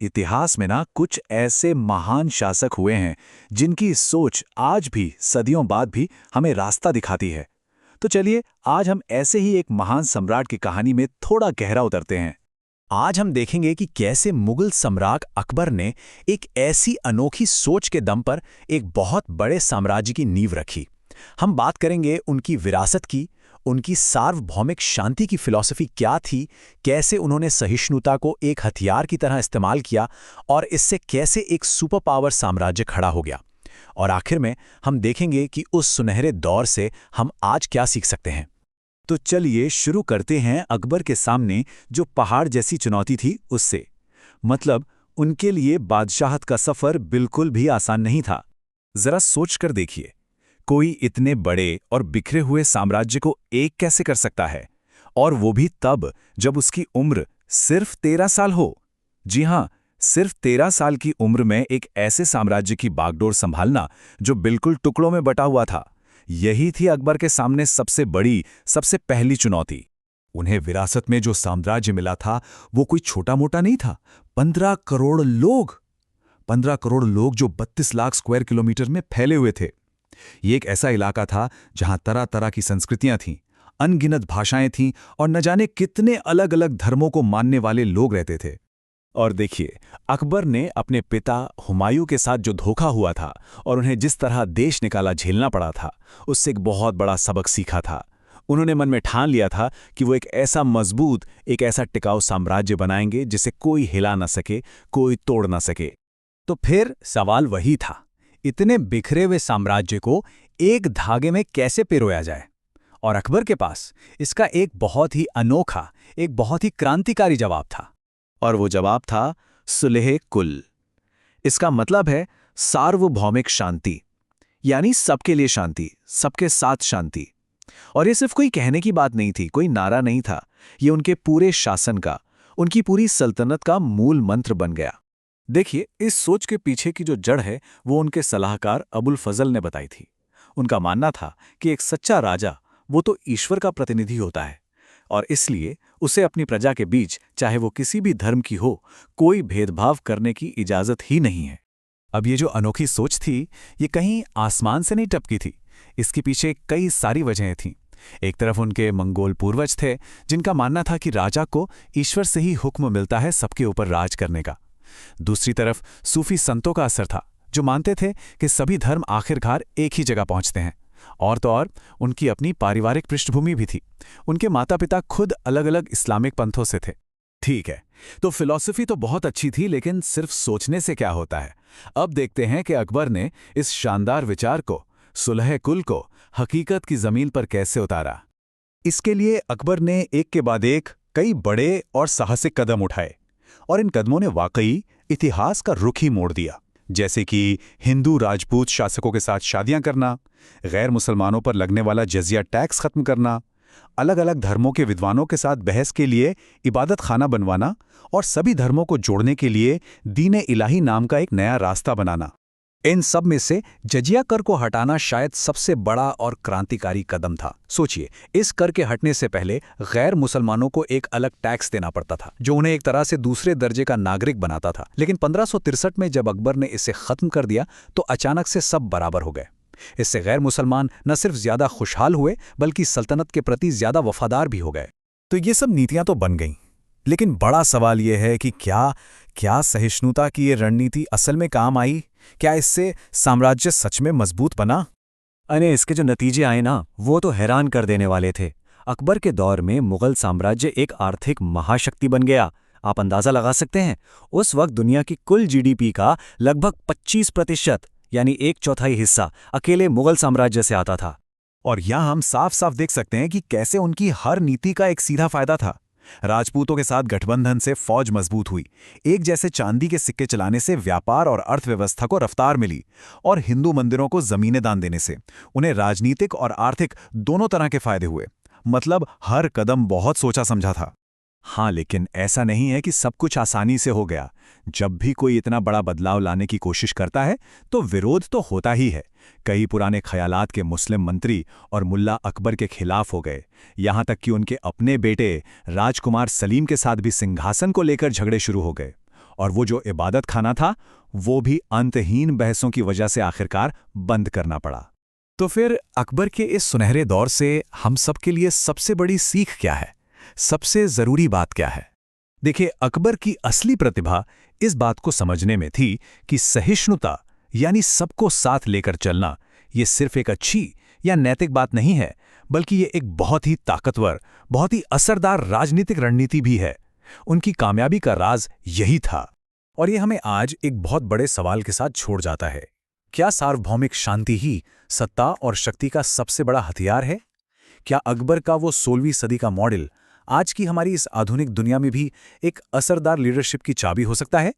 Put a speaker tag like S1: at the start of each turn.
S1: इतिहास में ना कुछ ऐसे महान शासक हुए हैं जिनकी सोच आज भी सदियों बाद भी हमें रास्ता दिखाती है। तो चलिए आज हम ऐसे ही एक महान सम्राट की कहानी में थोड़ा गहरा उतरते हैं। आज हम देखेंगे कि कैसे मुगल सम्राट अकबर ने एक ऐसी अनोखी सोच के दम पर एक बहुत बड़े साम्राज्य की नींव रखी। हम बात करेंगे उनकी विरासत की, उनकी सार्वभौमिक शांति की फिलॉसफी क्या थी, कैसे उन्होंने सहिष्णुता को एक हथियार की तरह इस्तेमाल किया और इससे कैसे एक सुपर पावर साम्राज्य खड़ा हो गया। और आखिर में हम देखेंगे कि उस सुनहरे दौर से हम आज क्या सीख सकते हैं। तो चलिए शुरू करते हैं अकबर के सामने जो पहाड़ जैसी चुनौती थी उससे। मतलब उनके लिए बादशाहत का सफर बिल्कुल भी आसान नहीं था। जरा सोच कर देखिए, कोई इतने बड़े और बिखरे हुए साम्राज्य को एक कैसे कर सकता है, और वो भी तब जब उसकी उम्र सिर्फ 13 साल हो। जी हां, सिर्फ 13 साल की उम्र में एक ऐसे साम्राज्य की बागडोर संभालना जो बिल्कुल टुकड़ों में बटा हुआ था, यही थी अकबर के सामने सबसे बड़ी, सबसे पहली चुनौती। उन्हें विरासत में जो साम्राज्य मिला था वो कोई छोटा मोटा नहीं था। 15 करोड़ लोग, 15 करोड़ लोग जो 32 लाख स्क्वायर किलोमीटर में फैले हुए थे। ये एक ऐसा इलाका था जहां तरह तरह की संस्कृतियां थीं, अनगिनत भाषाएं थीं और न जाने कितने अलग अलग धर्मों को मानने वाले लोग रहते थे। और देखिए, अकबर ने अपने पिता हुमायूं के साथ जो धोखा हुआ था और उन्हें जिस तरह देश निकाला झेलना पड़ा था, उससे एक बहुत बड़ा सबक सीखा था। उन्होंने मन में ठान लिया था कि वो एक ऐसा मजबूत, एक ऐसा टिकाऊ साम्राज्य बनाएंगे जिसे कोई हिला न सके, कोई तोड़ न सके। तो फिर सवाल वही था, इतने बिखरे हुए साम्राज्य को एक धागे में कैसे पिरोया जाए। और अकबर के पास इसका एक बहुत ही अनोखा, एक बहुत ही क्रांतिकारी जवाब था। और वो जवाब था सुलह कुल। इसका मतलब है सार्वभौमिक शांति, यानी सबके लिए शांति, सबके साथ शांति। और ये सिर्फ कोई कहने की बात नहीं थी, कोई नारा नहीं था। ये उनके पूरे शासन का, उनकी पूरी सल्तनत का मूल मंत्र बन गया। देखिए, इस सोच के पीछे की जो जड़ है वो उनके सलाहकार अबुल फजल ने बताई थी। उनका मानना था कि एक सच्चा राजा वो तो ईश्वर का प्रतिनिधि होता है, और इसलिए उसे अपनी प्रजा के बीच, चाहे वो किसी भी धर्म की हो, कोई भेदभाव करने की इजाजत ही नहीं है। अब ये जो अनोखी सोच थी, ये कहीं आसमान से नहीं टपकी थी। इसके पीछे कई सारी वजहें थीं। एक तरफ उनके मंगोल पूर्वज थे जिनका मानना था कि राजा को ईश्वर से ही हुक्म मिलता है सबके ऊपर राज करने का। दूसरी तरफ सूफी संतों का असर था जो मानते थे कि सभी धर्म आखिरकार एक ही जगह पहुंचते हैं। और तो और उनकी अपनी पारिवारिक पृष्ठभूमि भी थी। उनके माता पिता खुद अलग अलग इस्लामिक पंथों से थे। ठीक है, तो फिलॉसफी तो बहुत अच्छी थी, लेकिन सिर्फ सोचने से क्या होता है। अब देखते हैं कि अकबर ने इस शानदार विचार को, सुलह कुल को, हकीकत की जमीन पर कैसे उतारा। इसके लिए अकबर ने एक के बाद एक कई बड़े और साहसिक कदम उठाए, और इन कदमों ने वाकई इतिहास का रुख ही मोड़ दिया। जैसे कि हिंदू राजपूत शासकों के साथ शादियां करना, गैर मुसलमानों पर लगने वाला जजिया टैक्स खत्म करना, अलग अलग धर्मों के विद्वानों के साथ बहस के लिए इबादत खाना बनवाना, और सभी धर्मों को जोड़ने के लिए दीन इलाही नाम का एक नया रास्ता बनाना। इन सब में से जजिया कर को हटाना शायद सबसे बड़ा और क्रांतिकारी कदम था। सोचिए, इस कर के हटने से पहले गैर मुसलमानों को एक अलग टैक्स देना पड़ता था जो उन्हें एक तरह से दूसरे दर्जे का नागरिक बनाता था। लेकिन 1563 में जब अकबर ने इसे खत्म कर दिया तो अचानक से सब बराबर हो गए। इससे गैर मुसलमान न सिर्फ ज्यादा खुशहाल हुए बल्कि सल्तनत के प्रति ज्यादा वफादार भी हो गए। तो ये सब नीतियां तो बन गईं, लेकिन बड़ा सवाल यह है कि क्या सहिष्णुता की ये रणनीति असल में काम आई? क्या इससे साम्राज्य सच में मजबूत बना? अरे इसके जो नतीजे आए ना, वो तो हैरान कर देने वाले थे। अकबर के दौर में मुगल साम्राज्य एक आर्थिक महाशक्ति बन गया। आप अंदाजा लगा सकते हैं, उस वक्त दुनिया की कुल जीडीपी का लगभग 25% यानी 1/4 हिस्सा अकेले मुगल साम्राज्य से आता था। और यहां हम साफ साफ देख सकते हैं कि कैसे उनकी हर नीति का एक सीधा फायदा था। राजपूतों के साथ गठबंधन से फौज मजबूत हुई, एक जैसे चांदी के सिक्के चलाने से व्यापार और अर्थव्यवस्था को रफ्तार मिली, और हिंदू मंदिरों को जमीनें दान देने से उन्हें राजनीतिक और आर्थिक दोनों तरह के फायदे हुए। मतलब हर कदम बहुत सोचा समझा था। हाँ, लेकिन ऐसा नहीं है कि सब कुछ आसानी से हो गया। जब भी कोई इतना बड़ा बदलाव लाने की कोशिश करता है तो विरोध तो होता ही है। कई पुराने ख्यालात के मुस्लिम मंत्री और मुल्ला अकबर के खिलाफ हो गए। यहाँ तक कि उनके अपने बेटे राजकुमार सलीम के साथ भी सिंहासन को लेकर झगड़े शुरू हो गए। और वो जो इबादत खाना था वो भी अंतहीन बहसों की वजह से आखिरकार बंद करना पड़ा। तो फिर अकबर के इस सुनहरे दौर से हम सबके लिए सबसे बड़ी सीख क्या है, सबसे जरूरी बात क्या है? देखिए, अकबर की असली प्रतिभा इस बात को समझने में थी कि सहिष्णुता यानी सबको साथ लेकर चलना ये सिर्फ एक अच्छी या नैतिक बात नहीं है, बल्कि ये एक बहुत ही ताकतवर, बहुत ही असरदार राजनीतिक रणनीति भी है। उनकी कामयाबी का राज यही था। और ये हमें आज एक बहुत बड़े सवाल के साथ छोड़ जाता है। क्या सार्वभौमिक शांति ही सत्ता और शक्ति का सबसे बड़ा हथियार है? क्या अकबर का वो 16वीं सदी का मॉडल आज की हमारी इस आधुनिक दुनिया में भी एक असरदार लीडरशिप की चाबी हो सकता है?